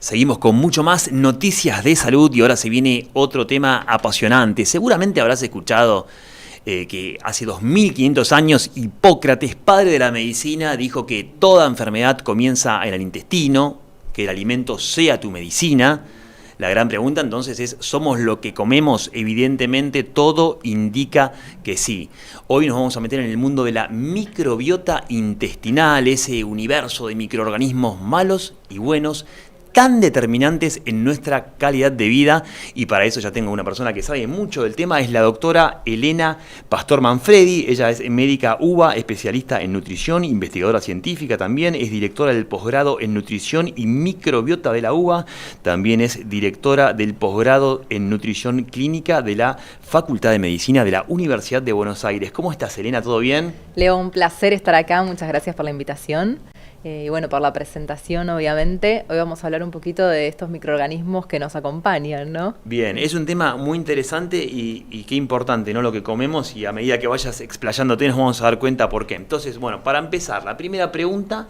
Seguimos con mucho más noticias de salud y ahora se viene otro tema apasionante. Seguramente habrás escuchado que hace 2500 años Hipócrates, padre de la medicina, dijo que toda enfermedad comienza en el intestino, que el alimento sea tu medicina. La gran pregunta entonces es, ¿somos lo que comemos? Evidentemente todo indica que sí. Hoy nos vamos a meter en el mundo de la microbiota intestinal, ese universo de microorganismos malos y buenos, tan determinantes en nuestra calidad de vida, y para eso ya tengo una persona que sabe mucho del tema, es la doctora Elena Pastor Manfredi. Ella es médica UBA, especialista en nutrición, investigadora científica también, es directora del posgrado en nutrición y microbiota de la UBA, también es directora del posgrado en nutrición clínica de la Facultad de Medicina de la Universidad de Buenos Aires. ¿Cómo estás, Elena? ¿Todo bien? Leo, un placer estar acá, muchas gracias por la invitación. Y bueno, por la presentación, obviamente. Hoy vamos a hablar un poquito de estos microorganismos que nos acompañan, ¿no? Bien, es un tema muy interesante y qué importante, ¿no? Lo que comemos, y a medida que vayas explayándote nos vamos a dar cuenta por qué. Entonces, bueno, para empezar, la primera pregunta,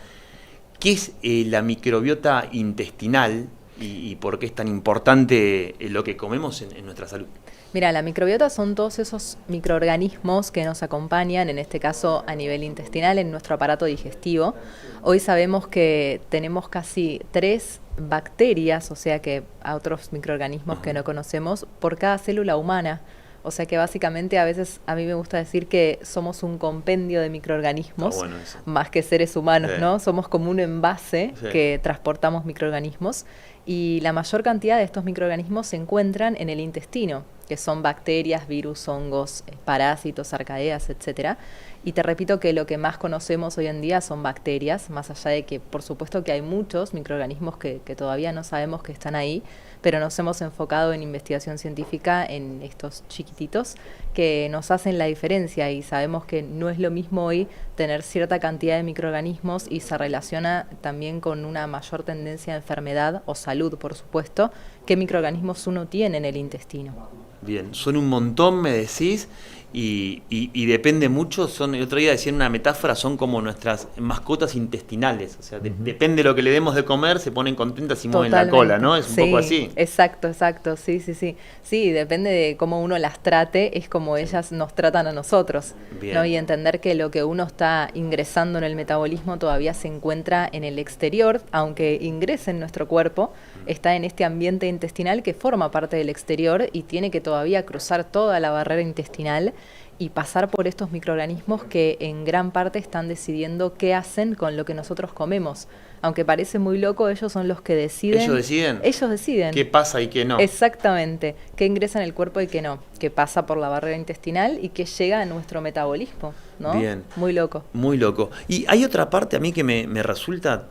¿qué es la microbiota intestinal y por qué es tan importante lo que comemos en nuestra salud? Mira, la microbiota son todos esos microorganismos que nos acompañan, en este caso a nivel intestinal, en nuestro aparato digestivo. Hoy sabemos que tenemos casi 3 bacterias, o sea que a otros microorganismos que no conocemos, por cada célula humana. O sea que básicamente a veces a mí me gusta decir que somos un compendio de microorganismos, más que seres humanos, ¿no? Somos como un envase que transportamos microorganismos, y la mayor cantidad de estos microorganismos se encuentran en el intestino, que son bacterias, virus, hongos, parásitos, arcaeas, etcétera. Y te repito que lo que más conocemos hoy en día son bacterias, más allá de que por supuesto que hay muchos microorganismos que todavía no sabemos que están ahí, pero nos hemos enfocado en investigación científica en estos chiquititos que nos hacen la diferencia, y sabemos que no es lo mismo hoy tener cierta cantidad de microorganismos y se relaciona también con una mayor tendencia a enfermedad o salud, por supuesto, qué microorganismos uno tiene en el intestino. Bien, son un montón, me decís, y depende mucho. El otro día decían una metáfora, son como nuestras mascotas intestinales, o sea, depende de lo que le demos de comer, se ponen contentas y mueven la cola, ¿no? Es un poco así. Exacto, sí. Sí, depende de cómo uno las trate, es como ellas nos tratan a nosotros, ¿no? Y entender que lo que uno está ingresando en el metabolismo todavía se encuentra en el exterior, aunque ingrese en nuestro cuerpo, está en este ambiente intestinal que forma parte del exterior y tiene que todavía cruzar toda la barrera intestinal y pasar por estos microorganismos que en gran parte están decidiendo qué hacen con lo que nosotros comemos. Aunque parece muy loco, ellos son los que deciden. ¿Ellos deciden? Ellos deciden. ¿Qué pasa y qué no? Exactamente. Qué ingresa en el cuerpo y qué no. Qué pasa por la barrera intestinal y qué llega a nuestro metabolismo, ¿no? Bien. Muy loco. Muy loco. Y hay otra parte a mí que me resulta,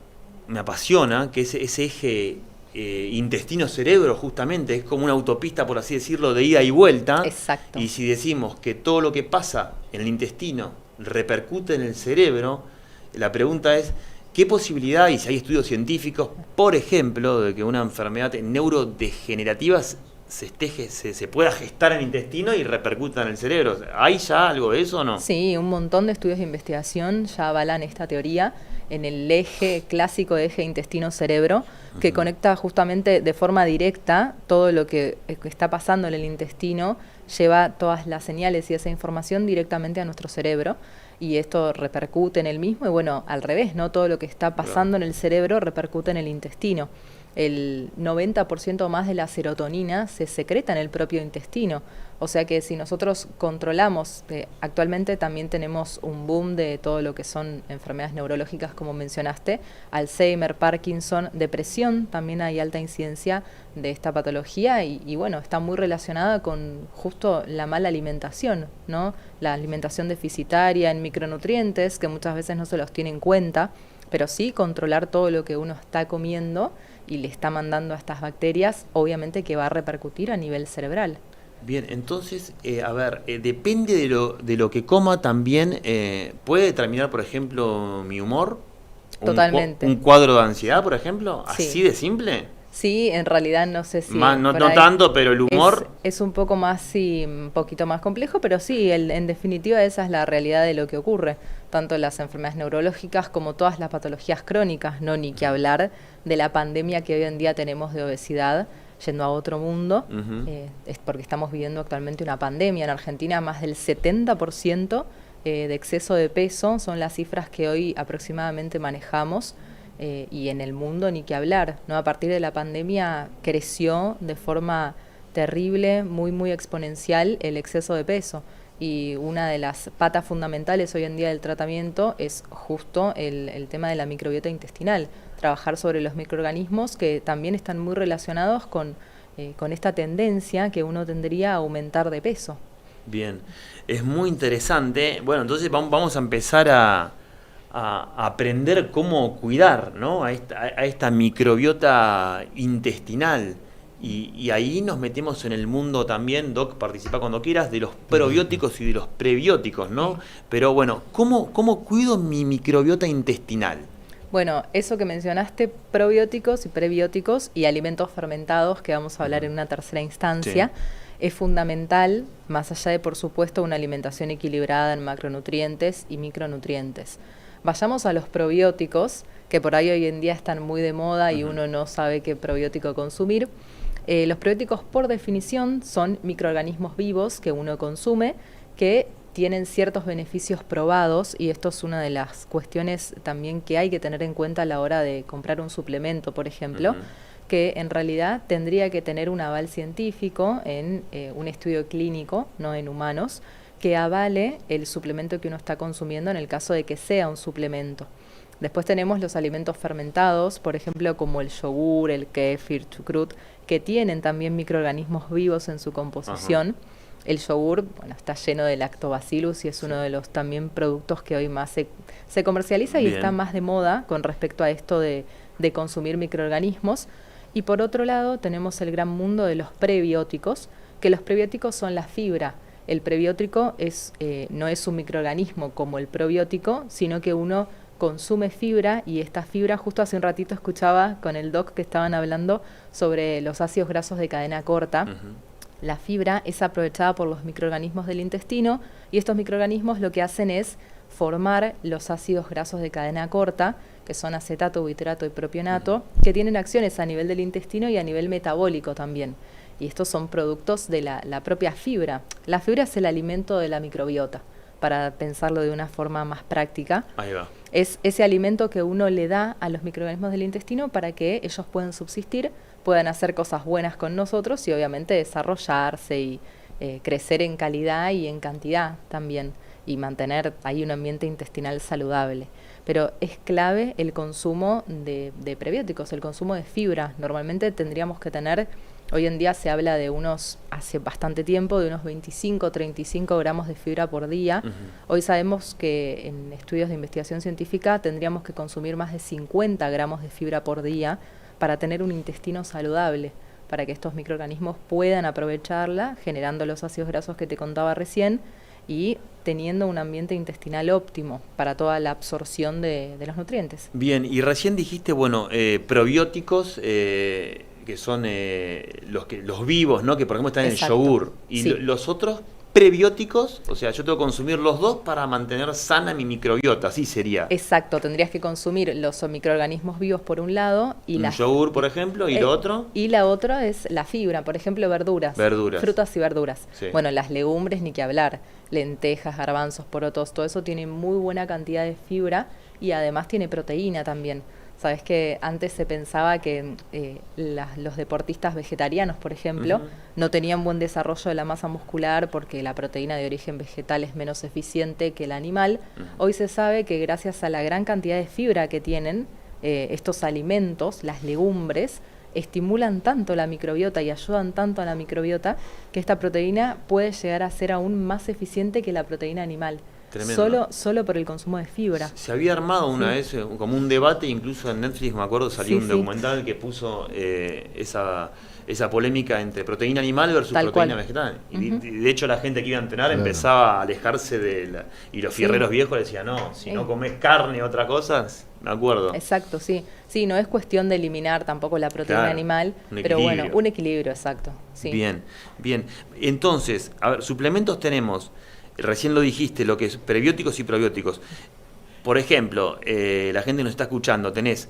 me apasiona, que es ese eje intestino-cerebro, justamente, es como una autopista, por así decirlo, de ida y vuelta. Exacto. Y si decimos que todo lo que pasa en el intestino repercute en el cerebro, la pregunta es, ¿qué posibilidad, y si hay estudios científicos, por ejemplo, de que una enfermedad neurodegenerativa se pueda gestar en el intestino y repercuta en el cerebro? ¿Hay ya algo de eso o no? Sí, un montón de estudios de investigación ya avalan esta teoría en el eje clásico de eje intestino-cerebro, que conecta justamente de forma directa todo lo que está pasando en el intestino, lleva todas las señales y esa información directamente a nuestro cerebro, y esto repercute en el mismo, y bueno, al revés, ¿no? Todo lo que está pasando en el cerebro repercute en el intestino. El 90% más de la serotonina se secreta en el propio intestino. O sea que si nosotros controlamos, actualmente también tenemos un boom de todo lo que son enfermedades neurológicas, como mencionaste, Alzheimer, Parkinson, depresión, también hay alta incidencia de esta patología y bueno, está muy relacionada con justo la mala alimentación, ¿no? La alimentación deficitaria en micronutrientes, que muchas veces no se los tiene en cuenta, pero sí controlar todo lo que uno está comiendo y le está mandando a estas bacterias, obviamente que va a repercutir a nivel cerebral. Bien, entonces, depende de lo que coma también, ¿puede determinar, por ejemplo, mi humor? Totalmente. ¿Un cuadro de ansiedad, por ejemplo? ¿Así Sí. de simple? Sí, en realidad no sé si... Más, no tanto, pero el humor... Es un poco más, sí, un poquito más complejo, pero sí, en definitiva esa es la realidad de lo que ocurre. Tanto las enfermedades neurológicas como todas las patologías crónicas, no ni que hablar de la pandemia que hoy en día tenemos de obesidad, yendo a otro mundo, es porque estamos viviendo actualmente una pandemia. En Argentina más del 70% de exceso de peso son las cifras que hoy aproximadamente manejamos. Y en el mundo ni que hablar, ¿no? A partir de la pandemia creció de forma terrible, muy exponencial el exceso de peso. Y una de las patas fundamentales hoy en día del tratamiento es justo el tema de la microbiota intestinal, trabajar sobre los microorganismos que también están muy relacionados con esta tendencia que uno tendría a aumentar de peso. Bien, es muy interesante. Bueno, entonces vamos a empezar a aprender cómo cuidar, ¿no? a esta microbiota intestinal. Y ahí nos metemos en el mundo también, Doc, participa cuando quieras, de los probióticos y de los prebióticos, ¿no? Pero bueno, ¿cómo cuido mi microbiota intestinal? Bueno, eso que mencionaste, probióticos y prebióticos y alimentos fermentados, que vamos a hablar en una tercera instancia, sí, es fundamental, más allá de, por supuesto, una alimentación equilibrada en macronutrientes y micronutrientes. Vayamos a los probióticos, que por ahí hoy en día están muy de moda y uno no sabe qué probiótico consumir. Los probióticos, por definición, son microorganismos vivos que uno consume, que tienen ciertos beneficios probados, y esto es una de las cuestiones también que hay que tener en cuenta a la hora de comprar un suplemento, por ejemplo, que en realidad tendría que tener un aval científico en un estudio clínico, no en humanos, que avale el suplemento que uno está consumiendo en el caso de que sea un suplemento. Después tenemos los alimentos fermentados, por ejemplo, como el yogur, el kéfir, chucrut, que tienen también microorganismos vivos en su composición. El yogur, bueno, está lleno de lactobacillus y es uno de los también productos que hoy más se comercializa y está más de moda con respecto a esto de consumir microorganismos. Y por otro lado tenemos el gran mundo de los prebióticos, que los prebióticos son la fibra. El prebiótico no es un microorganismo como el probiótico, sino que uno consume fibra, y esta fibra, justo hace un ratito escuchaba con el doc que estaban hablando sobre los ácidos grasos de cadena corta. La fibra es aprovechada por los microorganismos del intestino, y estos microorganismos lo que hacen es formar los ácidos grasos de cadena corta, que son acetato, butyrato y propionato, que tienen acciones a nivel del intestino y a nivel metabólico también. Y estos son productos de la propia fibra. La fibra es el alimento de la microbiota, para pensarlo de una forma más práctica. Ahí va. Es ese alimento que uno le da a los microorganismos del intestino para que ellos puedan subsistir, puedan hacer cosas buenas con nosotros y obviamente desarrollarse y crecer en calidad y en cantidad también, y mantener ahí un ambiente intestinal saludable. Pero es clave el consumo de prebióticos, el consumo de fibra. Normalmente tendríamos que tener, hoy en día se habla de hace bastante tiempo, de unos 25-35 gramos de fibra por día. Hoy sabemos que en estudios de investigación científica tendríamos que consumir más de 50 gramos de fibra por día para tener un intestino saludable, para que estos microorganismos puedan aprovecharla, generando los ácidos grasos que te contaba recién, y teniendo un ambiente intestinal óptimo para toda la absorción de los nutrientes. Bien, y recién dijiste, probióticos, que son los vivos, ¿no? Que por ejemplo están Exacto. en el yogur. Y sí. Los otros prebióticos, o sea, yo tengo que consumir los dos para mantener sana mi microbiota, así sería. Exacto, tendrías que consumir los microorganismos vivos por un lado y un yogur, por ejemplo, y lo otro. Y la otra es la fibra, por ejemplo, verduras. Frutas y verduras. Sí. Bueno, las legumbres ni que hablar, lentejas, garbanzos, porotos, todo eso tiene muy buena cantidad de fibra y además tiene proteína también. Sabes que antes se pensaba que los deportistas vegetarianos, por ejemplo, no tenían buen desarrollo de la masa muscular porque la proteína de origen vegetal es menos eficiente que el animal. Hoy se sabe que gracias a la gran cantidad de fibra que tienen estos alimentos, las legumbres, estimulan tanto la microbiota y ayudan tanto a la microbiota que esta proteína puede llegar a ser aún más eficiente que la proteína animal. Solo por el consumo de fibra. Se había armado una vez como un debate, incluso en Netflix, me acuerdo, salió un documental que puso esa polémica entre proteína animal versus proteína vegetal. Y de hecho la gente que iba a entrenar empezaba a alejarse y los fierreros viejos decían, no, si no comes carne o otra cosa, me acuerdo. Exacto, sí. Sí, no es cuestión de eliminar tampoco la proteína animal, pero bueno, un equilibrio, exacto. Sí. Bien, bien. Entonces, a ver, suplementos tenemos, recién lo dijiste, lo que es prebióticos y probióticos. Por ejemplo, la gente nos está escuchando, tenés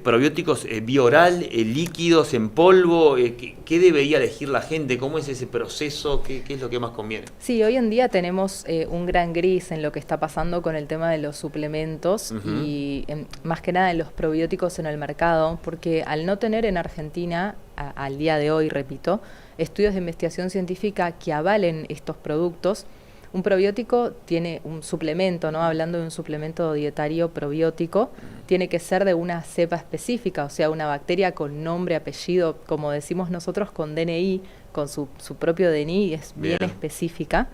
probióticos vía oral, líquidos en polvo. ¿Qué debería elegir la gente? ¿Cómo es ese proceso? ¿Qué es lo que más conviene? Sí, hoy en día tenemos un gran gris en lo que está pasando con el tema de los suplementos y más que nada en los probióticos en el mercado, porque al no tener en Argentina, al día de hoy, repito, estudios de investigación científica que avalen estos productos. Un probiótico tiene un suplemento, ¿no? Hablando de un suplemento dietario probiótico, tiene que ser de una cepa específica, o sea, una bacteria con nombre, apellido, como decimos nosotros, con DNI, con su propio DNI, es bien específica.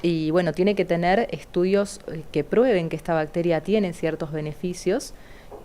Y bueno, tiene que tener estudios que prueben que esta bacteria tiene ciertos beneficios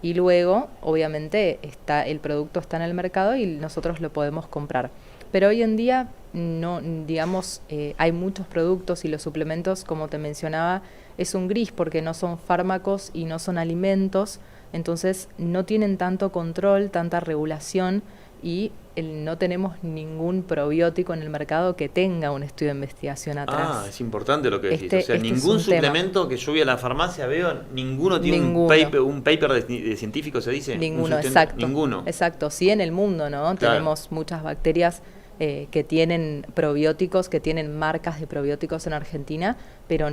y luego, obviamente, el producto está en el mercado y nosotros lo podemos comprar. Pero hoy en día no, digamos, hay muchos productos y los suplementos, como te mencionaba, es un gris porque no son fármacos y no son alimentos, entonces no tienen tanto control, tanta regulación y no tenemos ningún probiótico en el mercado que tenga un estudio de investigación atrás. Ah, es importante lo que decís. O sea, ningún suplemento que yo voy a la farmacia veo, ninguno tiene un paper de científico, ¿se dice? Ninguno, exacto. Ninguno. Exacto, sí en el mundo, ¿no? Claro. Tenemos muchas bacterias que tienen probióticos, que tienen marcas de probióticos en Argentina, pero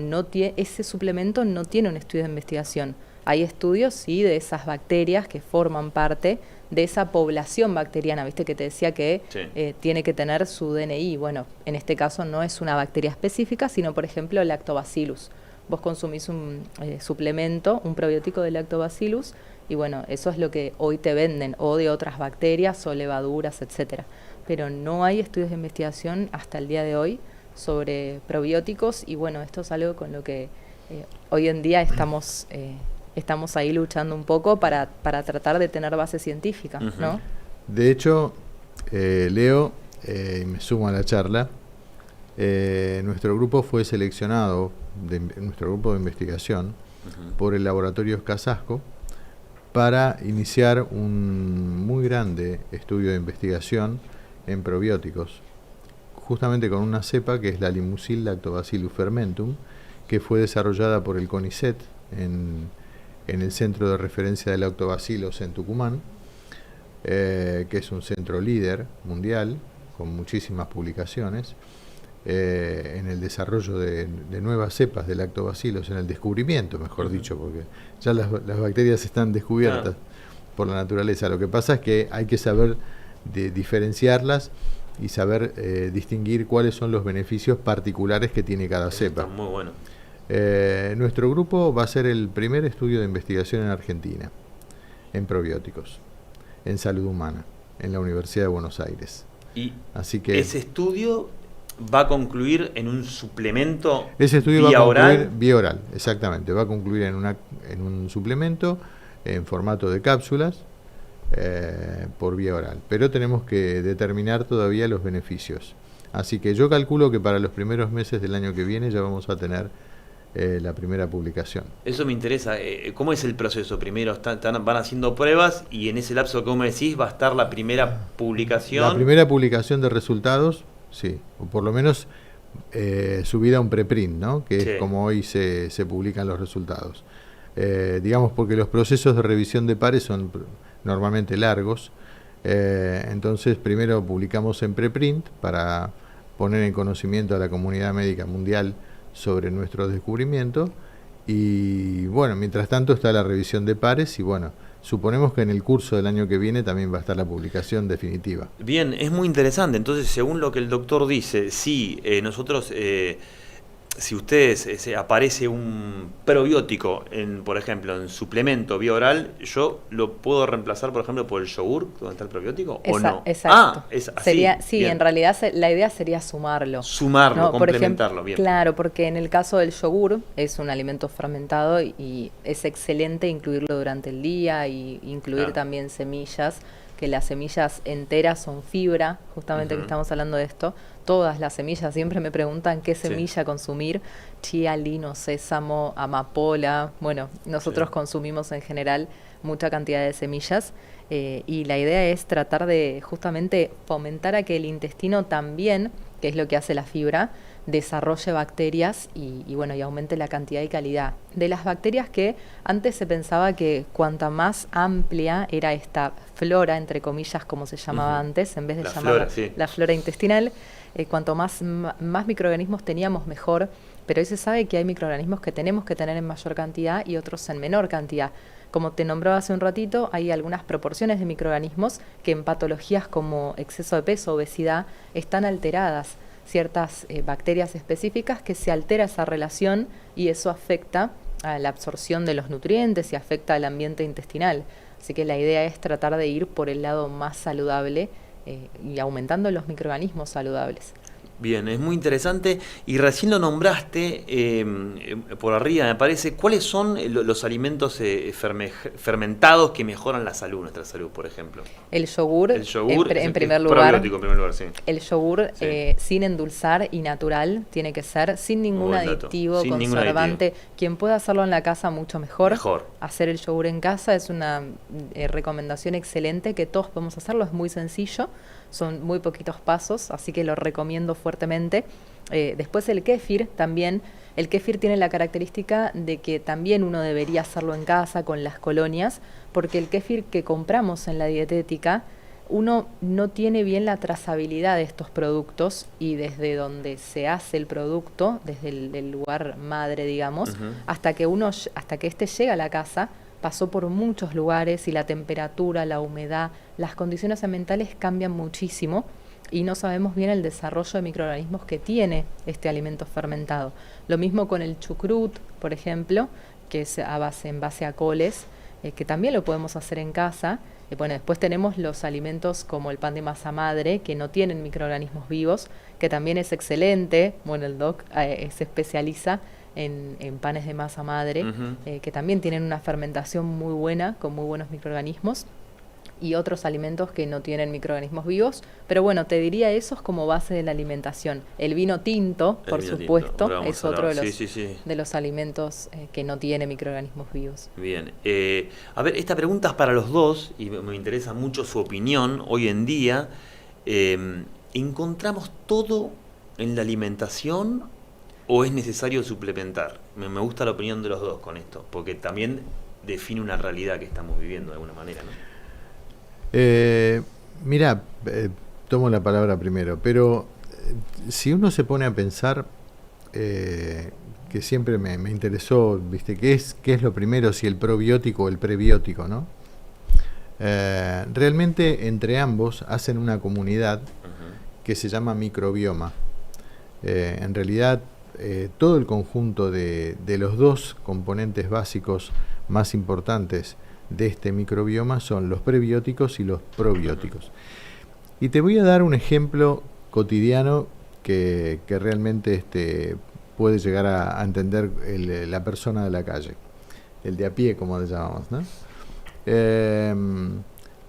ese suplemento no tiene un estudio de investigación. Hay estudios, sí, de esas bacterias que forman parte de esa población bacteriana, viste que te decía que tiene que tener su DNI. Bueno, en este caso no es una bacteria específica, sino por ejemplo Lactobacillus. Vos consumís un suplemento, un probiótico de Lactobacillus, y bueno, eso es lo que hoy te venden, o de otras bacterias o levaduras, etcétera. Pero no hay estudios de investigación hasta el día de hoy sobre probióticos y bueno, esto es algo con lo que hoy en día estamos ahí luchando un poco para tratar de tener base científica, ¿no? De hecho, Leo, me sumo a la charla, nuestro grupo fue seleccionado, nuestro grupo de investigación, por el laboratorio Casasco para iniciar un muy grande estudio de investigación en probióticos, justamente con una cepa que es la Limusil Lactobacillus fermentum, que fue desarrollada por el CONICET en el Centro de Referencia de Lactobacilos en Tucumán, que es un centro líder mundial, con muchísimas publicaciones, en el desarrollo de nuevas cepas de lactobacilos, en el descubrimiento, mejor dicho, porque ya las bacterias están descubiertas por la naturaleza. Lo que pasa es que hay que saber diferenciarlas y saber distinguir cuáles son los beneficios particulares que tiene cada cepa. Está muy bueno. Nuestro grupo va a ser el primer estudio de investigación en Argentina en probióticos, en salud humana, en la Universidad de Buenos Aires. Y así que ese estudio va a concluir en un suplemento vía oral. Vía oral, exactamente. Va a concluir en un suplemento en formato de cápsulas por vía oral. Pero tenemos que determinar todavía los beneficios. Así que yo calculo que para los primeros meses del año que viene ya vamos a tener la primera publicación. Eso me interesa. ¿Cómo es el proceso? Primero van haciendo pruebas y en ese lapso, como decís, va a estar la primera publicación. La primera publicación de resultados, sí, o por lo menos subida a un preprint, ¿no? Que es como hoy se publican los resultados. Digamos porque los procesos de revisión de pares son normalmente largos, entonces primero publicamos en preprint para poner en conocimiento a la comunidad médica mundial sobre nuestro descubrimiento y bueno, mientras tanto está la revisión de pares y bueno, suponemos que en el curso del año que viene también va a estar la publicación definitiva. Bien, es muy interesante. Entonces, según lo que el doctor dice, sí, nosotros, si ustedes aparece un probiótico, por ejemplo, en suplemento vía oral, ¿yo lo puedo reemplazar, por ejemplo, por el yogur, donde está el probiótico, o no? Exacto. Es así. Sí, bien. En realidad la idea sería sumarlo. Sumarlo, ¿no? complementarlo, por ejemplo, bien. Claro, porque en el caso del yogur es un alimento fermentado y es excelente incluirlo durante el día y incluir también semillas. que las semillas enteras son fibra, justamente que estamos hablando de esto. Todas las semillas, siempre me preguntan qué semilla consumir, chía, lino, sésamo, amapola. Bueno, nosotros consumimos en general mucha cantidad de semillas y la idea es tratar de justamente fomentar a que el intestino también, que es lo que hace la fibra, desarrolle bacterias y bueno, y aumente la cantidad y calidad de las bacterias, que antes se pensaba que cuanta más amplia era esta flora, entre comillas, como se llamaba antes, en vez de llamar la flora intestinal, cuanto más microorganismos teníamos, mejor. Pero hoy se sabe que hay microorganismos que tenemos que tener en mayor cantidad y otros en menor cantidad. Como te nombraba hace un ratito, hay algunas proporciones de microorganismos que en patologías como exceso de peso, obesidad, están alteradas. Ciertas bacterias específicas que se altera esa relación y eso afecta a la absorción de los nutrientes y afecta al ambiente intestinal. Así que la idea es tratar de ir por el lado más saludable y aumentando los microorganismos saludables. Bien, es muy interesante y recién lo nombraste por arriba, me parece. ¿Cuáles son los alimentos fermentados que mejoran la salud, nuestra salud, por ejemplo? El yogur en primer lugar. Probiótico en primer lugar, sí. El yogur sin endulzar y natural tiene que ser, sin ningún aditivo, conservante. Quien pueda hacerlo en la casa, mucho mejor. Hacer el yogur en casa es una recomendación excelente que todos podemos hacerlo, es muy sencillo. Son muy poquitos pasos, así que lo recomiendo fuertemente. Después el kéfir también. El kéfir tiene la característica de que también uno debería hacerlo en casa con las colonias, porque el kéfir que compramos en la dietética, uno no tiene bien la trazabilidad de estos productos y desde donde se hace el producto, desde el lugar madre, digamos, hasta que este llega a la casa, pasó por muchos lugares y la temperatura, la humedad, las condiciones ambientales cambian muchísimo y no sabemos bien el desarrollo de microorganismos que tiene este alimento fermentado. Lo mismo con el chucrut, por ejemplo, que es en base a coles, que también lo podemos hacer en casa. Bueno, después tenemos los alimentos como el pan de masa madre, que no tienen microorganismos vivos, que también es excelente. Bueno, el doc se especializa en panes de masa madre, que también tienen una fermentación muy buena, con muy buenos microorganismos, y otros alimentos que no tienen microorganismos vivos. Pero bueno, te diría esos como base de la alimentación. El vino tinto, por supuesto, es otro de los alimentos que no tiene microorganismos vivos. Bien. A ver, esta pregunta es para los dos, y me interesa mucho su opinión. Hoy en día, ¿encontramos todo en la alimentación o es necesario suplementar? Me gusta la opinión de los dos con esto, porque también define una realidad que estamos viviendo de alguna manera, ¿no? Mira, tomo la palabra primero, pero si uno se pone a pensar, que siempre me interesó, ¿viste? ¿Qué es lo primero, si el probiótico o el prebiótico, ¿no? Realmente entre ambos hacen una comunidad que se llama microbioma. En realidad, todo el conjunto de los dos componentes básicos más importantes de este microbioma son los prebióticos y los probióticos. Y te voy a dar un ejemplo cotidiano que realmente puede llegar a entender la persona de la calle, el de a pie, como le llamamos, ¿no?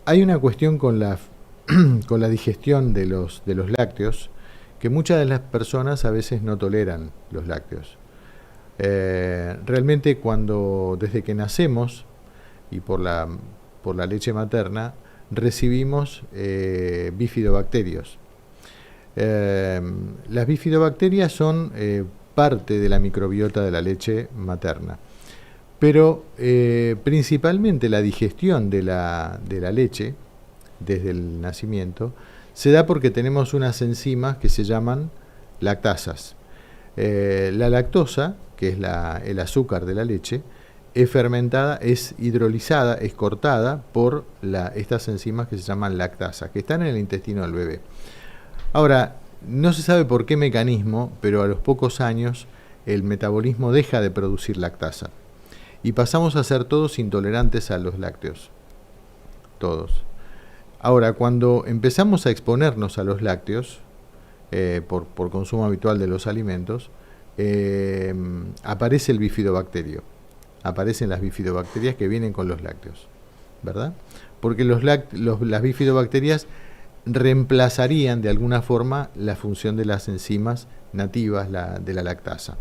Hay una cuestión con la digestión de los lácteos, que muchas de las personas a veces no toleran los lácteos. Realmente desde que nacemos y por la leche materna recibimos bifidobacterios. Las bifidobacterias son parte de la microbiota de la leche materna, pero principalmente la digestión de la leche desde el nacimiento se da porque tenemos unas enzimas que se llaman lactasas. La lactosa, que es el azúcar de la leche, es fermentada, es hidrolizada, es cortada por estas enzimas que se llaman lactasas, que están en el intestino del bebé. Ahora, no se sabe por qué mecanismo, pero a los pocos años el metabolismo deja de producir lactasa y pasamos a ser todos intolerantes a los lácteos. Todos. Ahora, cuando empezamos a exponernos a los lácteos, por consumo habitual de los alimentos, aparece el bifidobacterio. Aparecen las bifidobacterias que vienen con los lácteos, ¿verdad? porque las bifidobacterias reemplazarían de alguna forma la función de las enzimas nativas de la lactasa.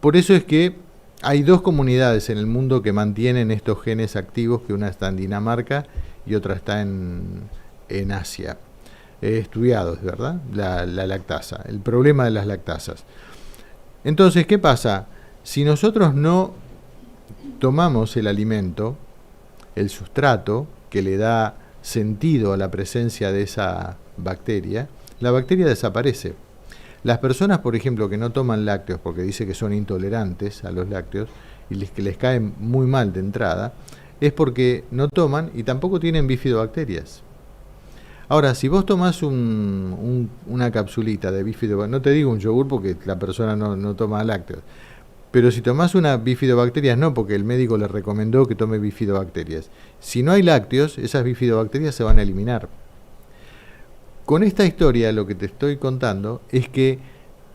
Por eso es que hay dos comunidades en el mundo que mantienen estos genes activos, que una está en Dinamarca y otra está en Asia. Estudiados, ¿verdad? La lactasa, el problema de las lactasas. Entonces, ¿qué pasa? Si nosotros no tomamos el alimento, el sustrato que le da sentido a la presencia de esa bacteria, la bacteria desaparece. Las personas, por ejemplo, que no toman lácteos porque dice que son intolerantes a los lácteos y que les caen muy mal de entrada, es porque no toman y tampoco tienen bifidobacterias. Ahora, si vos tomás una capsulita de bifidobacterias, no te digo un yogur porque la persona no toma lácteos, pero si tomás una bifidobacterias, no porque el médico le recomendó que tome bifidobacterias. Si no hay lácteos, esas bifidobacterias se van a eliminar. Con esta historia lo que te estoy contando es que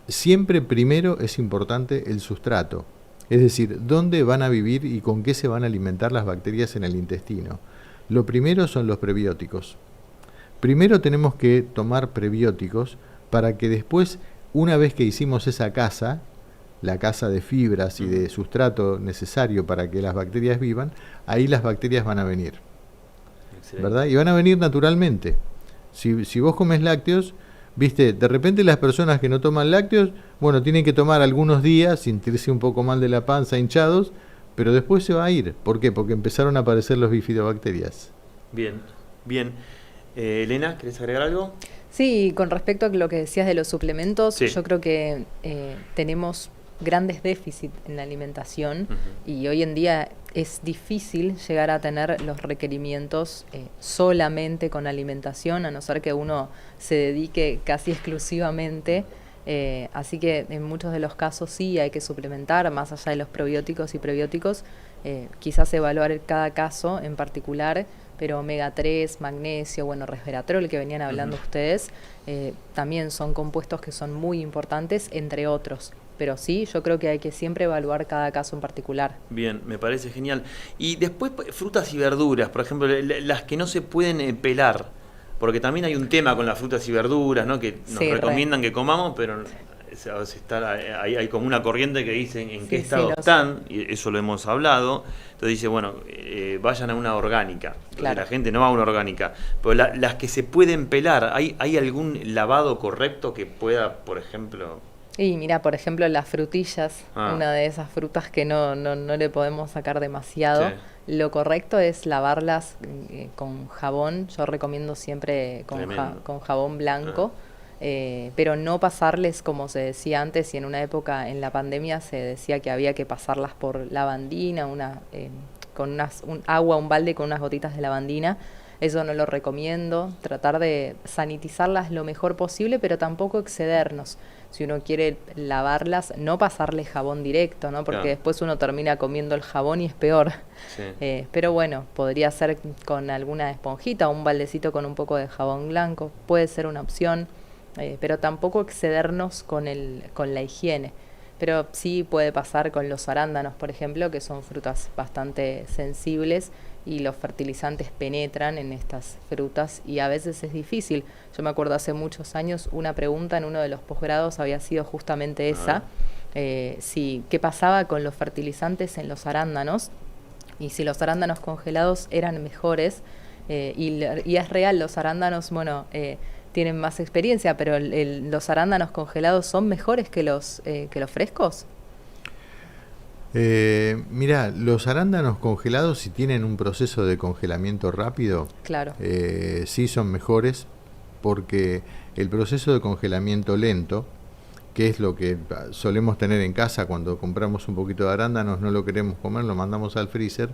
siempre primero es importante el sustrato, es decir, dónde van a vivir y con qué se van a alimentar las bacterias en el intestino. Lo primero son los prebióticos. Primero tenemos que tomar prebióticos para que después, una vez que hicimos esa casa, la casa de fibras y de sustrato necesario para que las bacterias vivan, ahí las bacterias van a venir. Excelente. ¿Verdad? Y van a venir naturalmente. Si vos comes lácteos, viste, de repente las personas que no toman lácteos, bueno, tienen que tomar algunos días, sentirse un poco mal de la panza, hinchados, pero después se va a ir. ¿Por qué? Porque empezaron a aparecer los bifidobacterias. Bien, bien. Elena, ¿querés agregar algo? Sí, con respecto a lo que decías de los suplementos, sí. Yo creo que tenemos grandes déficits en la alimentación y hoy en día es difícil llegar a tener los requerimientos solamente con alimentación, a no ser que uno se dedique casi exclusivamente. Así que en muchos de los casos sí hay que suplementar, más allá de los probióticos y prebióticos, quizás evaluar cada caso en particular, pero omega 3, magnesio, bueno, resveratrol que venían hablando ustedes, también son compuestos que son muy importantes, entre otros. Pero sí, yo creo que hay que siempre evaluar cada caso en particular. Bien, me parece genial. Y después, frutas y verduras, por ejemplo, las que no se pueden pelar, porque también hay un tema con las frutas y verduras, ¿no? Que nos recomiendan que comamos, pero hay como una corriente que dice en qué estado están, y eso lo hemos hablado. Entonces dice, bueno, vayan a una orgánica. Claro. La gente no va a una orgánica. Pero las que se pueden pelar, ¿hay algún lavado correcto que pueda, por ejemplo...? Y mira, por ejemplo, las frutillas, una de esas frutas que no le podemos sacar demasiado. Sí. Lo correcto es lavarlas con jabón. Yo recomiendo siempre con jabón blanco, pero no pasarles, como se decía antes, y en una época en la pandemia se decía que había que pasarlas por lavandina, con un balde con unas gotitas de lavandina. Eso no lo recomiendo, tratar de sanitizarlas lo mejor posible, pero tampoco excedernos. Si uno quiere lavarlas, no pasarle jabón directo, ¿no? Porque después uno termina comiendo el jabón y es peor. Sí. Pero bueno, podría ser con alguna esponjita o un baldecito con un poco de jabón blanco, puede ser una opción, pero tampoco excedernos con la higiene. Pero sí puede pasar con los arándanos, por ejemplo, que son frutas bastante sensibles y los fertilizantes penetran en estas frutas y a veces es difícil. Yo me acuerdo hace muchos años una pregunta en uno de los posgrados había sido justamente esa, qué pasaba con los fertilizantes en los arándanos y si los arándanos congelados eran mejores, y es real, los arándanos, tienen más experiencia, pero los arándanos congelados son mejores que los frescos. Mira, los arándanos congelados, si tienen un proceso de congelamiento rápido, claro, sí son mejores, porque el proceso de congelamiento lento, que es lo que solemos tener en casa cuando compramos un poquito de arándanos, no lo queremos comer, lo mandamos al freezer.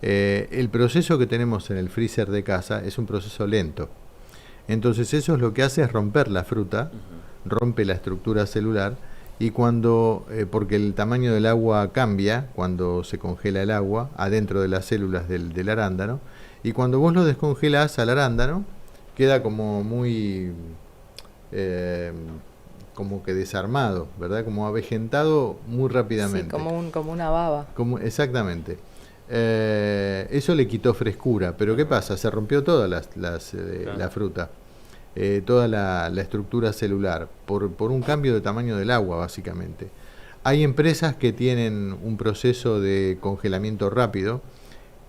El proceso que tenemos en el freezer de casa es un proceso lento. Entonces eso es lo que hace es romper la fruta, rompe la estructura celular. Y porque el tamaño del agua cambia cuando se congela el agua adentro de las células del arándano, y cuando vos lo descongelás al arándano, queda como muy, como que desarmado, ¿verdad? Como avejentado muy rápidamente. Sí, como una baba. Exactamente. eso le quitó frescura. Pero ¿qué pasa? Se rompió toda la fruta, toda la estructura celular, por un cambio de tamaño del agua, básicamente. Hay empresas que tienen un proceso de congelamiento rápido,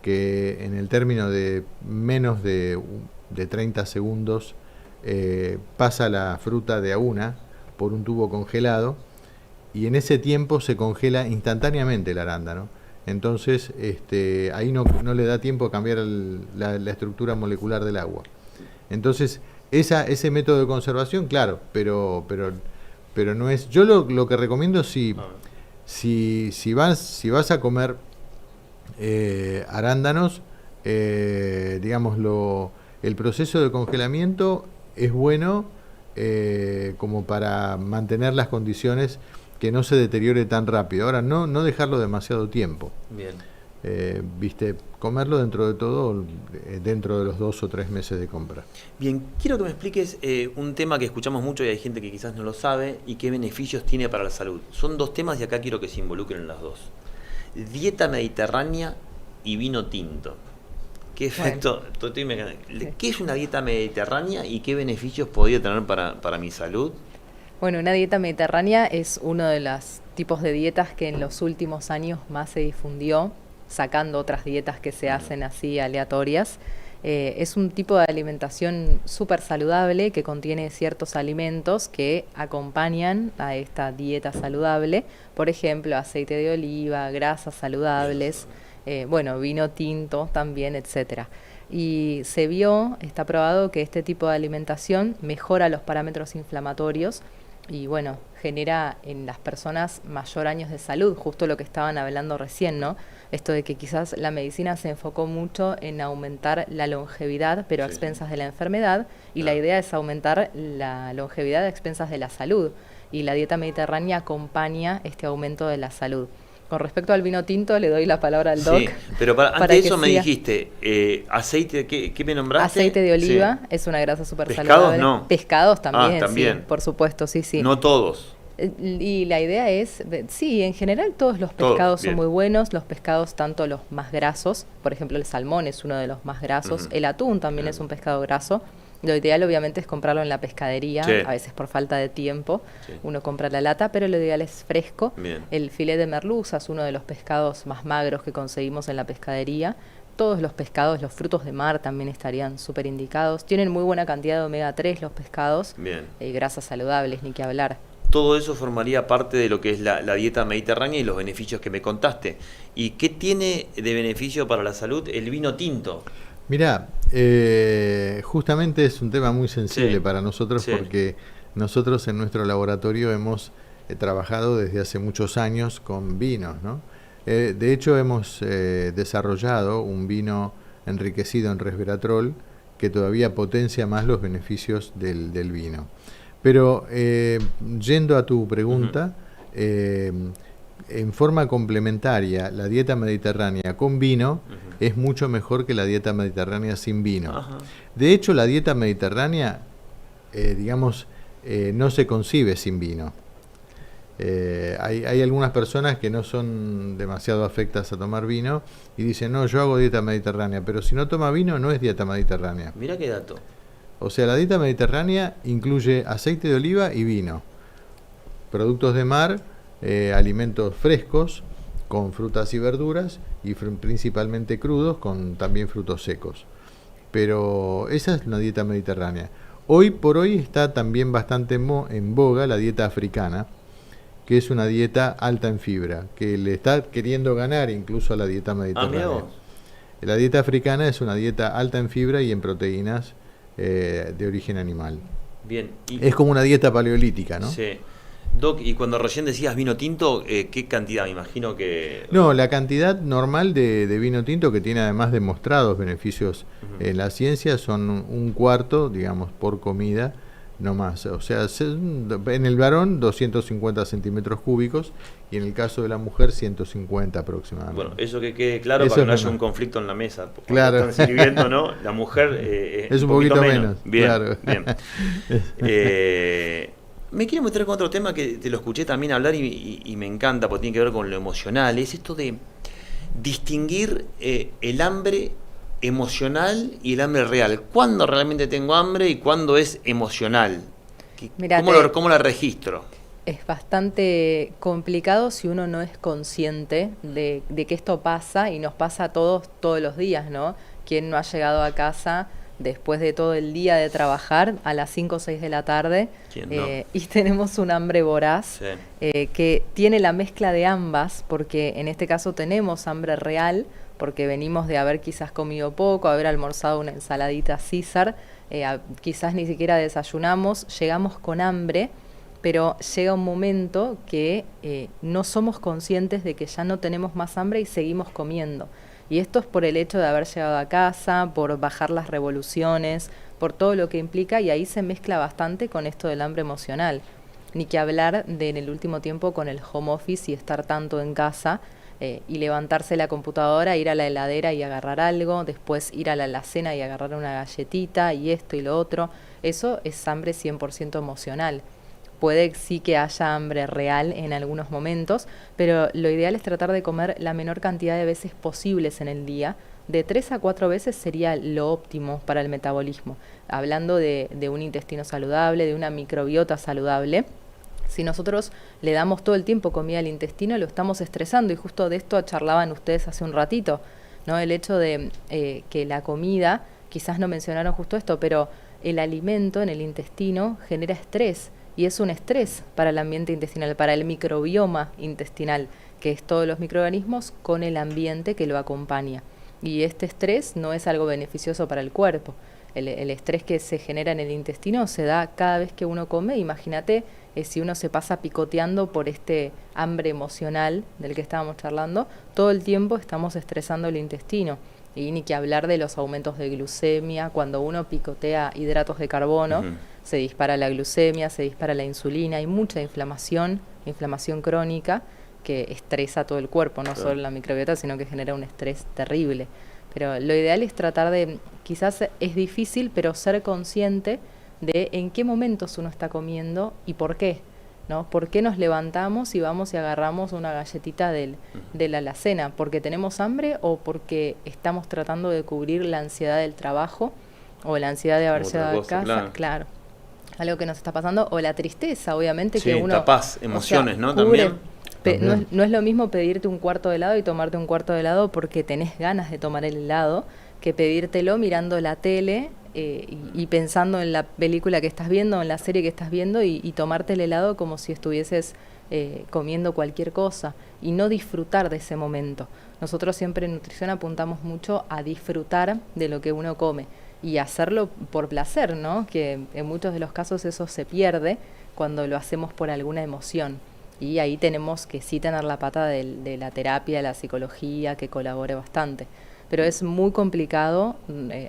que en el término de menos de 30 segundos pasa la fruta de a una por un tubo congelado, y en ese tiempo se congela instantáneamente el arándano. Entonces ahí no le da tiempo a cambiar la estructura molecular del agua. Entonces ese método de conservación, claro, pero no es... Yo lo que recomiendo, si vas a comer arándanos, digamos, el proceso de congelamiento es bueno como para mantener las condiciones, que no se deteriore tan rápido. Ahora, no dejarlo demasiado tiempo. Bien. Comerlo dentro de todo, dentro de los 2 o 3 meses de compra. Bien, quiero que me expliques un tema que escuchamos mucho y hay gente que quizás no lo sabe, y qué beneficios tiene para la salud. Son 2 temas y acá quiero que se involucren las 2. Dieta mediterránea y vino tinto. ¿Qué efecto? Bueno. ¿Qué es una dieta mediterránea y qué beneficios podría tener para mi salud? Bueno, una dieta mediterránea es uno de los tipos de dietas que en los últimos años más se difundió, sacando otras dietas que se hacen así aleatorias. Es un tipo de alimentación súper saludable que contiene ciertos alimentos que acompañan a esta dieta saludable. Por ejemplo, aceite de oliva, grasas saludables, vino tinto también, etcétera. Y está probado que este tipo de alimentación mejora los parámetros inflamatorios y genera en las personas mayor años de salud, justo lo que estaban hablando recién, ¿no? Esto de que quizás la medicina se enfocó mucho en aumentar la longevidad, pero a expensas de la enfermedad, y la idea es aumentar la longevidad a expensas de la salud, y la dieta mediterránea acompaña este aumento de la salud. Con respecto al vino tinto, le doy la palabra al doc. Sí, pero antes de eso me dijiste, aceite, ¿qué me nombraste? Aceite de oliva, es una grasa súper saludable. ¿Pescados no? Pescados también, también. Sí, por supuesto, sí. No todos. Y la idea es, sí, en general todos los pescados son muy buenos, los pescados tanto los más grasos, por ejemplo el salmón es uno de los más grasos, el atún también es un pescado graso. Lo ideal obviamente es comprarlo en la pescadería, a veces por falta de tiempo, uno compra la lata, pero lo ideal es fresco. Bien. El filé de merluza es uno de los pescados más magros que conseguimos en la pescadería. Todos los pescados, los frutos de mar también estarían súper indicados. Tienen muy buena cantidad de omega 3 los pescados, grasas saludables, ni que hablar. Todo eso formaría parte de lo que es la dieta mediterránea y los beneficios que me contaste. ¿Y qué tiene de beneficio para la salud el vino tinto? Mirá, justamente es un tema muy sensible para nosotros, porque nosotros en nuestro laboratorio hemos trabajado desde hace muchos años con vinos, ¿no? De hecho, hemos desarrollado un vino enriquecido en resveratrol que todavía potencia más los beneficios del vino. Pero yendo a tu pregunta, en forma complementaria, la dieta mediterránea con vino es mucho mejor que la dieta mediterránea sin vino. De hecho, la dieta mediterránea, no se concibe sin vino. Hay algunas personas que no son demasiado afectas a tomar vino y dicen, no, yo hago dieta mediterránea, pero si no toma vino no es dieta mediterránea. Mirá qué dato. O sea, la dieta mediterránea incluye aceite de oliva y vino, productos de mar, alimentos frescos con frutas y verduras y principalmente crudos con también frutos secos. Pero esa es una dieta mediterránea. Hoy por hoy está también bastante en boga la dieta africana, que es una dieta alta en fibra, que le está queriendo ganar incluso a la dieta mediterránea. La dieta africana es una dieta alta en fibra y en proteínas de origen animal. Bien. Es como una dieta paleolítica, ¿no? Sí. Doc, y cuando recién decías vino tinto, ¿qué cantidad? Me imagino que... No, la cantidad normal de vino tinto, que tiene además demostrados beneficios en la ciencia, son 1/4, digamos, por comida, no más. O sea, en el varón 250 centímetros cúbicos y en el caso de la mujer 150 aproximadamente. Bueno, eso que quede claro eso para que no haya un conflicto en la mesa. Claro. Están sirviendo, ¿no? La mujer es un poquito menos. Bien, claro. Bien. Me quiero meter con otro tema que te lo escuché también hablar y me encanta porque tiene que ver con lo emocional. Es esto de distinguir el hambre emocional y el hambre real. ¿Cuándo realmente tengo hambre y cuándo es emocional? Mirá, ¿Cómo la registro? Es bastante complicado si uno no es consciente de que esto pasa, y nos pasa a todos todos los días, ¿no? ¿Quién no ha llegado a casa después de todo el día de trabajar a las 5 o 6 de la tarde No? Y tenemos un hambre voraz, que tiene la mezcla de ambas, porque en este caso tenemos hambre real, porque venimos de haber quizás comido poco, haber almorzado una ensaladita César, quizás ni siquiera desayunamos, llegamos con hambre, pero llega un momento que no somos conscientes de que ya no tenemos más hambre y seguimos comiendo. Y esto es por el hecho de haber llegado a casa, por bajar las revoluciones, por todo lo que implica, y ahí se mezcla bastante con esto del hambre emocional. Ni que hablar de en el último tiempo con el home office y estar tanto en casa, y levantarse la computadora, ir a la heladera y agarrar algo, después ir a la alacena y agarrar una galletita y esto y lo otro. Eso es hambre 100% emocional. Puede sí que haya hambre real en algunos momentos, pero lo ideal es tratar de comer la menor cantidad de veces posibles en el día. De 3 a 4 veces sería lo óptimo para el metabolismo. Hablando de un intestino saludable, de una microbiota saludable, si nosotros le damos todo el tiempo comida al intestino, lo estamos estresando, y justo de esto charlaban ustedes hace un ratito, ¿no? El hecho de que la comida, quizás no mencionaron justo esto, pero el alimento en el intestino genera estrés, y es un estrés para el ambiente intestinal, para el microbioma intestinal, que es todos los microorganismos con el ambiente que lo acompaña. Y este estrés no es algo beneficioso para el cuerpo. El estrés que se genera en el intestino se da cada vez que uno come. Imagínate si uno se pasa picoteando por este hambre emocional del que estábamos charlando, todo el tiempo estamos estresando el intestino. Y ni que hablar de los aumentos de glucemia. Cuando uno picotea hidratos de carbono, se dispara la glucemia, se dispara la insulina, hay mucha inflamación crónica que estresa todo el cuerpo, no solo la microbiota, sino que genera un estrés terrible. Pero lo ideal es tratar de, quizás es difícil, pero ser consciente de en qué momentos uno está comiendo y por qué, ¿no? ¿Por qué nos levantamos y vamos y agarramos una galletita de la alacena? ¿Porque tenemos hambre o porque estamos tratando de cubrir la ansiedad del trabajo o la ansiedad de haber llegado a casa? Claro. Algo que nos está pasando, o la tristeza, obviamente, que uno... tapás emociones, ¿no? Cubre, no es lo mismo pedirte un cuarto de helado y tomarte un cuarto de helado porque tenés ganas de tomar el helado, que pedírtelo mirando la tele y pensando en la película que estás viendo, en la serie que estás viendo, y tomarte el helado como si estuvieses comiendo cualquier cosa, y no disfrutar de ese momento. Nosotros siempre en nutrición apuntamos mucho a disfrutar de lo que uno come y hacerlo por placer, ¿no? Que en muchos de los casos eso se pierde cuando lo hacemos por alguna emoción. Y ahí tenemos que sí tener la pata de la terapia, de la psicología, que colabore bastante. Pero es muy complicado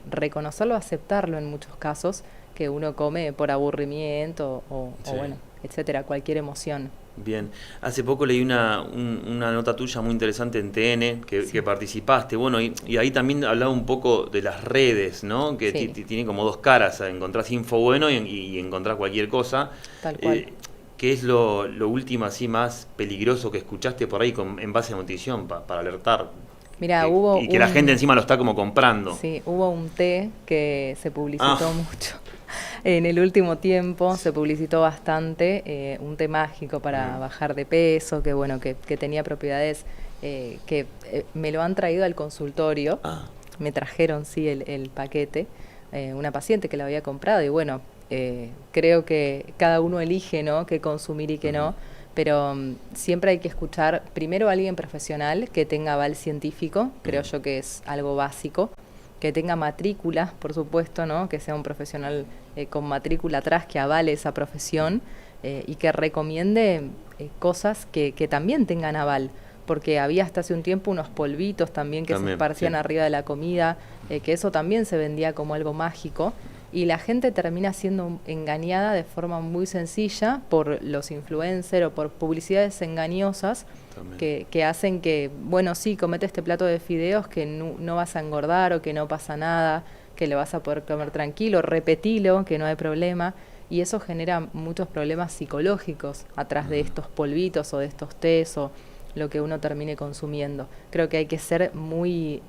reconocerlo, aceptarlo en muchos casos, que uno come por aburrimiento o bueno, etcétera, cualquier emoción. Bien, hace poco leí una nota tuya muy interesante en TN, que participaste, bueno, y ahí también hablaba un poco de las redes, ¿no? Que tiene como dos caras, encontrás info bueno y encontrás cualquier cosa. Tal cual. ¿Qué es lo último así más peligroso que escuchaste por ahí en base a nutrición para alertar? Mirá, y que la gente encima lo está como comprando. Sí, hubo un té que se publicitó mucho. En el último tiempo se publicitó bastante, un té mágico para bajar de peso, que bueno, que tenía propiedades que me lo han traído al consultorio. Me trajeron, el paquete, una paciente que lo había comprado, y bueno, creo que cada uno elige, ¿no?, qué consumir y qué no, pero siempre hay que escuchar primero a alguien profesional que tenga aval científico, creo yo que es algo básico, que tenga matrícula, por supuesto, ¿no?, que sea un profesional con matrícula atrás que avale esa profesión, y que recomiende cosas que también tengan aval, porque había hasta hace un tiempo unos polvitos también que se esparcían arriba de la comida, que eso también se vendía como algo mágico, y la gente termina siendo engañada de forma muy sencilla por los influencers o por publicidades engañosas que hacen que, bueno, sí, comete este plato de fideos que no vas a engordar, o que no pasa nada, que lo vas a poder comer tranquilo, repetilo, que no hay problema, y eso genera muchos problemas psicológicos atrás de estos polvitos o de estos tés lo que uno termine consumiendo. Creo que hay que ser muy,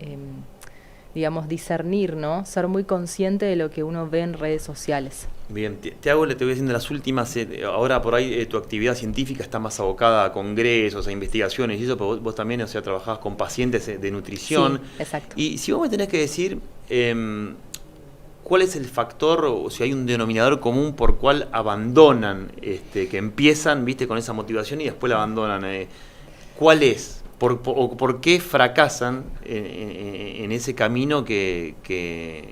digamos, discernir, ¿no? Ser muy consciente de lo que uno ve en redes sociales. Bien, te voy haciendo las últimas. Ahora por ahí tu actividad científica está más abocada a congresos, a investigaciones y eso, pero vos también, o sea, trabajás con pacientes de nutrición. Sí, exacto. Y si vos me tenés que decir cuál es el factor o si hay un denominador común por cual abandonan, que empiezan, viste, con esa motivación y después la abandonan, ¿cuál es? ¿Por qué fracasan en ese camino que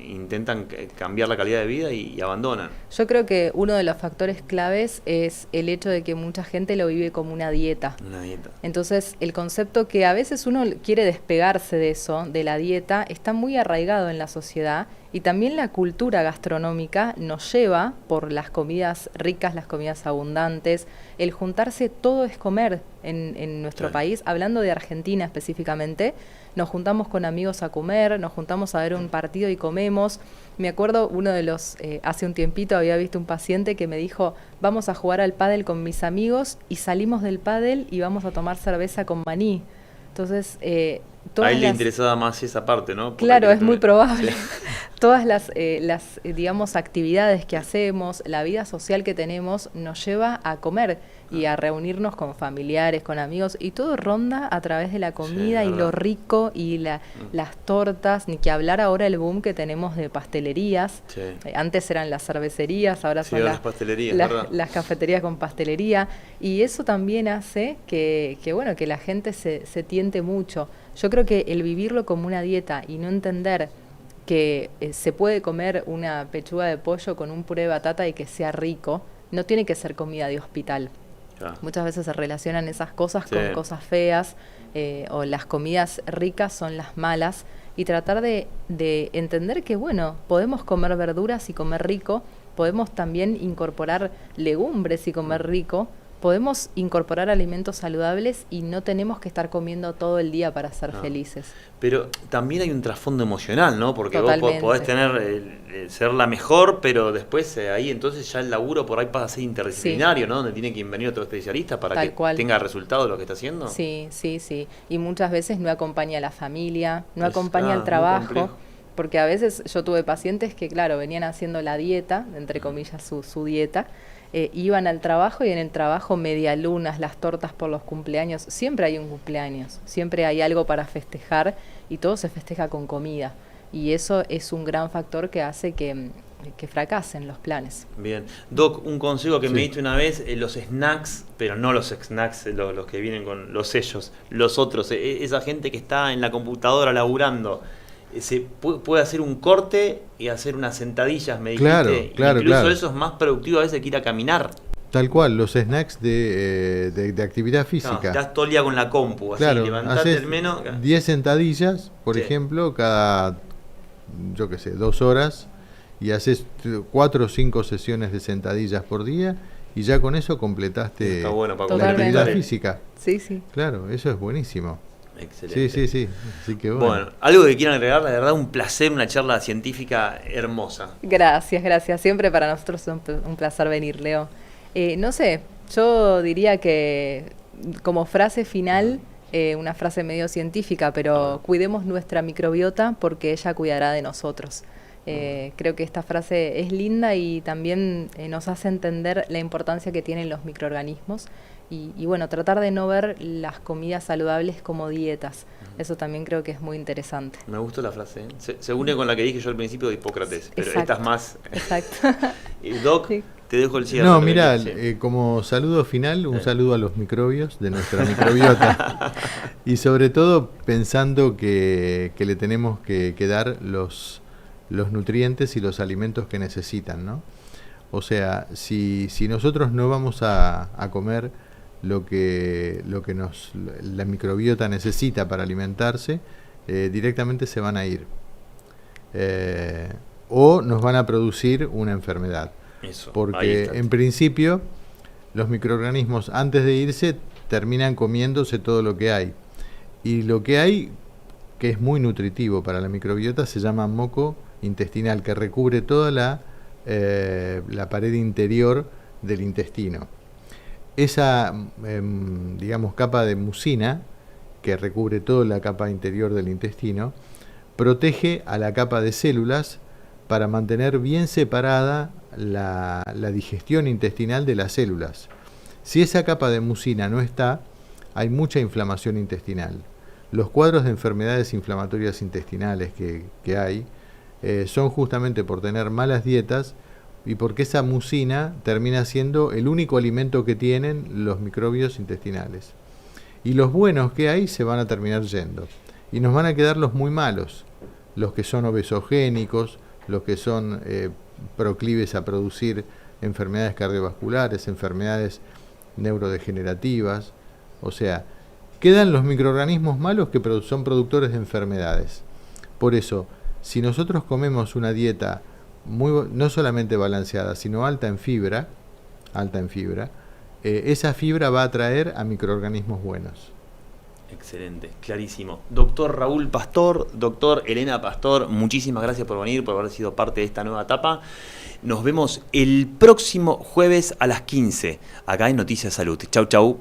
intentan cambiar la calidad de vida y abandonan? Yo creo que uno de los factores claves es el hecho de que mucha gente lo vive como una dieta. Una dieta. Entonces, el concepto que a veces uno quiere despegarse de eso, de la dieta, está muy arraigado en la sociedad y también la cultura gastronómica nos lleva por las comidas ricas, las comidas abundantes. El juntarse, todo es comer en nuestro país, hablando de Argentina específicamente. Nos juntamos con amigos a comer, nos juntamos a ver un partido y comemos. Me acuerdo hace un tiempito había visto un paciente que me dijo, vamos a jugar al pádel con mis amigos y salimos del pádel y vamos a tomar cerveza con maní. Entonces, a él le interesaba más esa parte, ¿no? Claro, es muy probable. Sí. Todas las digamos, actividades que hacemos, la vida social que tenemos, nos lleva a comer y a reunirnos con familiares, con amigos, y todo ronda a través de la comida y lo rico y las tortas, ni que hablar ahora el boom que tenemos de pastelerías. Sí. Antes eran las cervecerías, ahora son las pastelerías, las cafeterías con pastelería, y eso también hace que la gente se tiente mucho. Yo creo que el vivirlo como una dieta y no entender que se puede comer una pechuga de pollo con un puré de batata y que sea rico, no tiene que ser comida de hospital. Muchas veces se relacionan esas cosas con cosas feas, o las comidas ricas son las malas, y tratar de entender que, podemos comer verduras y comer rico, podemos también incorporar legumbres y comer rico, podemos incorporar alimentos saludables y no tenemos que estar comiendo todo el día para ser felices. Pero también hay un trasfondo emocional, ¿no? Porque totalmente. Vos podés tener ser la mejor, pero después ahí entonces ya el laburo por ahí pasa a ser interdisciplinario, ¿no? Donde tiene que venir otro especialista para que tenga resultado de lo que está haciendo. Sí. Y muchas veces no acompaña a la familia, no acompaña al trabajo. Porque a veces yo tuve pacientes que, claro, venían haciendo la dieta, entre comillas su dieta, iban al trabajo y en el trabajo medialunas, las tortas por los cumpleaños. Siempre hay un cumpleaños, siempre hay algo para festejar y todo se festeja con comida. Y eso es un gran factor que hace que fracasen los planes. Bien. Doc, un consejo que me diste una vez, los snacks, pero no los snacks, los que vienen con los sellos, los otros, esa gente que está en la computadora laburando, se puede hacer un corte y hacer unas sentadillas, me dijiste. Claro. Incluso eso es más productivo a veces que ir a caminar. Tal cual, los snacks de actividad física. Estás todo el día con la compu, así, levantate al menos. 10 sentadillas, por ejemplo, cada, 2 horas, y haces 4 o 5 sesiones de sentadillas por día, y ya con eso completaste la actividad física. Sí. Claro, eso es buenísimo. Excelente. Sí. Así que bueno, algo que quieran agregar, la verdad, un placer, una charla científica hermosa. Gracias. Siempre para nosotros es un placer venir, Leo. No sé, yo diría que como frase final, una frase medio científica, pero cuidemos nuestra microbiota porque ella cuidará de nosotros. Creo que esta frase es linda y también nos hace entender la importancia que tienen los microorganismos y tratar de no ver las comidas saludables como dietas. Eso también creo que es muy interesante. Me gustó la frase. Se une con la que dije yo al principio de Hipócrates, pero esta es más... Exacto. Doc, te dejo el cierre. No, mirá, como saludo final, un saludo a los microbios de nuestra microbiota. Y sobre todo pensando que le tenemos que dar los nutrientes y los alimentos que necesitan, ¿no? O sea, si nosotros no vamos a comer lo que la microbiota necesita para alimentarse, directamente se van a ir. O nos van a producir una enfermedad. Eso, porque en principio los microorganismos antes de irse terminan comiéndose todo lo que hay. Y lo que hay, que es muy nutritivo para la microbiota, se llama moco intestinal, que recubre toda la pared interior del intestino. esa, digamos, capa de mucina, que recubre toda la capa interior del intestino, protege a la capa de células para mantener bien separada la digestión intestinal de las células. Si esa capa de mucina no está, hay mucha inflamación intestinal. Los cuadros de enfermedades inflamatorias intestinales que hay son justamente por tener malas dietas y porque esa mucina termina siendo el único alimento que tienen los microbios intestinales. Y los buenos que hay se van a terminar yendo. Y nos van a quedar los muy malos, los que son obesogénicos, los que son proclives a producir enfermedades cardiovasculares, enfermedades neurodegenerativas. O sea, quedan los microorganismos malos que son productores de enfermedades. Por eso, si nosotros comemos una dieta no solamente balanceada, sino alta en fibra, esa fibra va a atraer a microorganismos buenos. Excelente, clarísimo. Doctor Raúl Pastor, doctor Elena Pastor, muchísimas gracias por venir, por haber sido parte de esta nueva etapa. Nos vemos el próximo jueves a las 15, acá en Noticias Salud. Chau, chau.